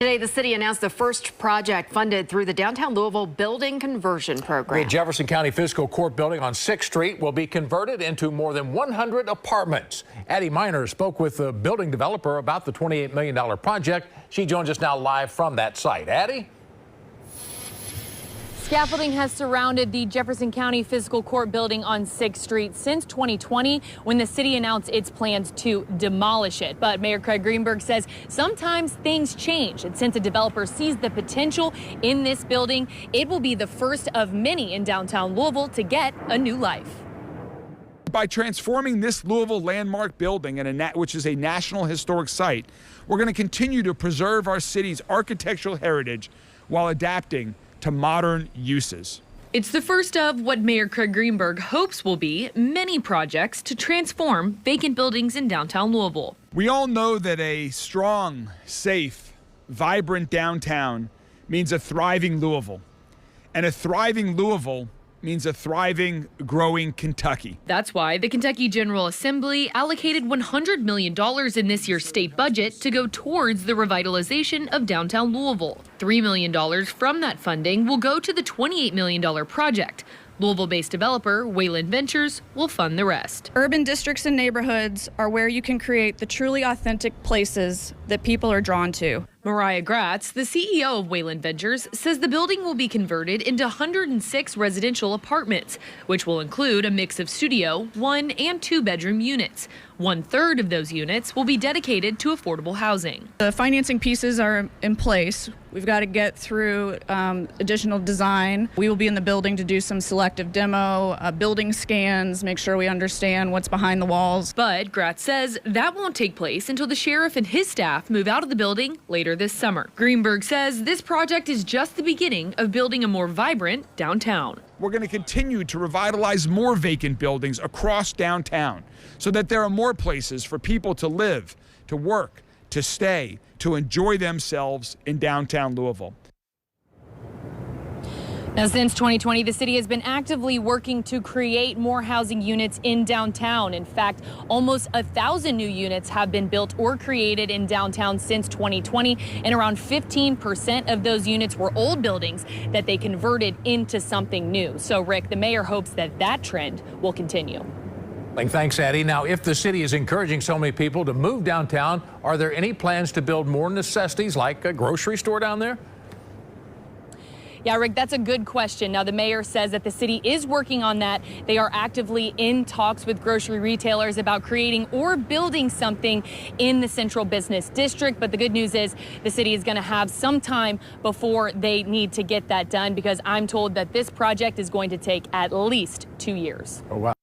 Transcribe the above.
Today, the city announced the first project funded through the Downtown Louisville Building Conversion Program. The Jefferson County Fiscal Court building on 6th Street will be converted into more than 100 apartments. Addie Miner spoke with the building developer about the $28 million project. She joins us now live from that site. Addie? Scaffolding has surrounded the Jefferson County Fiscal Court building on 6th Street since 2020 when the city announced its plans to demolish it. But Mayor Craig Greenberg says sometimes things change, and since a developer sees the potential in this building, it will be the first of many in downtown Louisville to get a new life. By transforming this Louisville landmark building, which is a National Historic Site, we're going to continue to preserve our city's architectural heritage while adapting to modern uses. It's the first of what Mayor Craig Greenberg hopes will be many projects to transform vacant buildings in downtown Louisville. We all know that a strong, safe, vibrant downtown means a thriving Louisville. And a thriving Louisville means a thriving, growing Kentucky. That's why the Kentucky General Assembly allocated $100 million in this year's state budget to go towards the revitalization of downtown Louisville. $3 million from that funding will go to the $28 million project. Louisville-based developer Wayland Ventures will fund the rest. Urban districts and neighborhoods are where you can create the truly authentic places that people are drawn to. Mariah Gratz, the CEO of Wayland Ventures, says the building will be converted into 106 residential apartments, which will include a mix of studio, 1- and 2-bedroom units. 1/3 of those units will be dedicated to affordable housing. The financing pieces are in place. We've got to get through additional design. We will be in the building to do some selective demo, building scans, make sure we understand what's behind the walls. But Gratz says that won't take place until the sheriff and his staff move out of the building later this summer. Greenberg says this project is just the beginning of building a more vibrant downtown. We're going to continue to revitalize more vacant buildings across downtown so that there are more places for people to live, to work, to stay, to enjoy themselves in downtown Louisville. Now, since 2020, the city has been actively working to create more housing units in downtown. In fact, almost 1,000 new units have been built or created in downtown since 2020, and around 15% of those units were old buildings that they converted into something new. So, Rick, the mayor hopes that that trend will continue. Thanks, Addie. Now, if the city is encouraging so many people to move downtown, are there any plans to build more necessities like a grocery store down there? Yeah, Rick, that's a good question. Now, the mayor says that the city is working on that. They are actively in talks with grocery retailers about creating or building something in the central business district. But the good news is the city is going to have some time before they need to get that done, because I'm told that this project is going to take at least 2 years. Oh, wow.